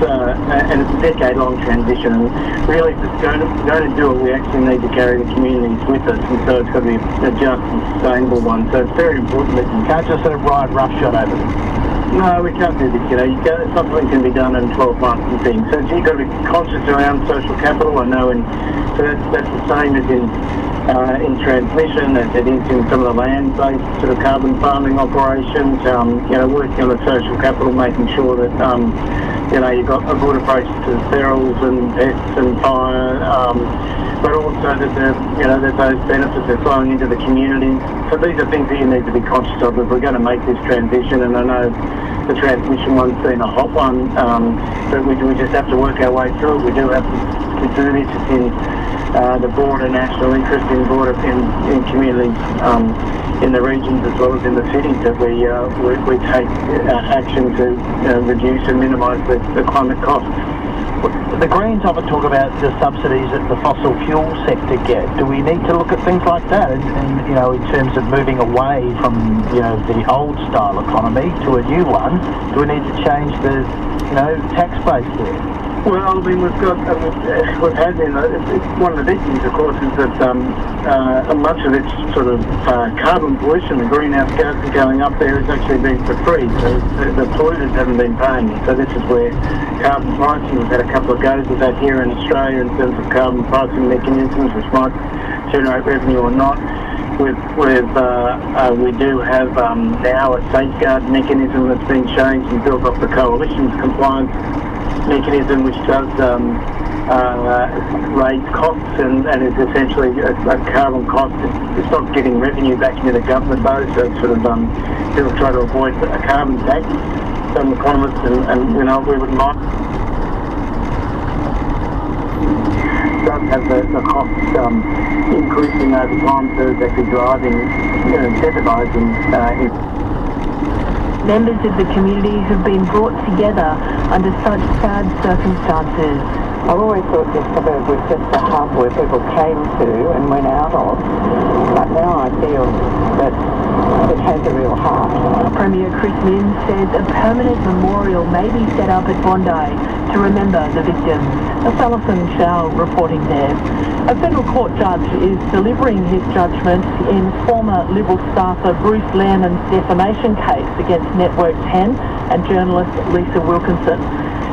And it's a decade-long transition. And really, if it's going to do it, we actually need to carry the communities with us, and so it's got to be a just and sustainable one. So it's very important that You can't just sort of ride roughshod over them. no, we can't do this, something can be done in 12 months and things. So you've got to be conscious around social capital, I know, and so that's the same as in transmission, as it is in some of the land-based sort of carbon farming operations, working on the social capital, making sure that, you've got a good approach to perils and pests and fire, but also that that those benefits are flowing into the community. So these are things that you need to be conscious of if we're going to make this transition. And I know the transmission one's been a hot one, but we just have to work our way through it. We do have to do this. It's in the broader national interest in communities in the regions as well as in the cities that we take action to reduce and minimise the climate costs. The Greens often talk about the subsidies that the fossil fuel sector get. Do we need to look at things like that in terms of moving away from, the old style economy to a new one? Do we need to change the, tax base there? Well, I mean, we've had one of the big things, of course, is that much of its sort of carbon pollution, the greenhouse gases going up there, has actually been for free. So the polluters haven't been paying. So this is where carbon pricing, we've had a couple of goes with that here in Australia in terms of carbon pricing mechanisms, which might generate revenue or not. We do have now a safeguard mechanism that's been changed and built off the coalition's compliance mechanism, which does raise costs and is essentially a carbon cost. It's not getting revenue back into the government though, so it's sort of people try to avoid a carbon tax. Some economists and we would like does have the costs increasing over time, so it's actually driving, incentivising. Members of the community have been brought together under such sad circumstances. I've always thought this suburb was just a hub where people came to and went out of, but now I feel that it has a real heart. Premier Chris Minns says a permanent memorial may be set up at Bondi to remember the victims. Alison Chow reporting there. A federal court judge is delivering his judgment in former Liberal staffer Bruce Lehrmann's defamation case against Network 10 and journalist Lisa Wilkinson.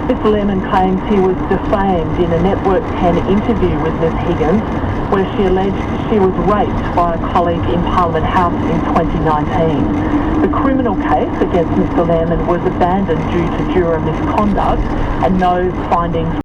Mr. Lehrmann claims he was defamed in a Network 10 interview with Ms. Higgins, where she alleged she was raped by a colleague in Parliament House in 2019. The criminal case against Mr. Lehrmann was abandoned due to juror misconduct and no findings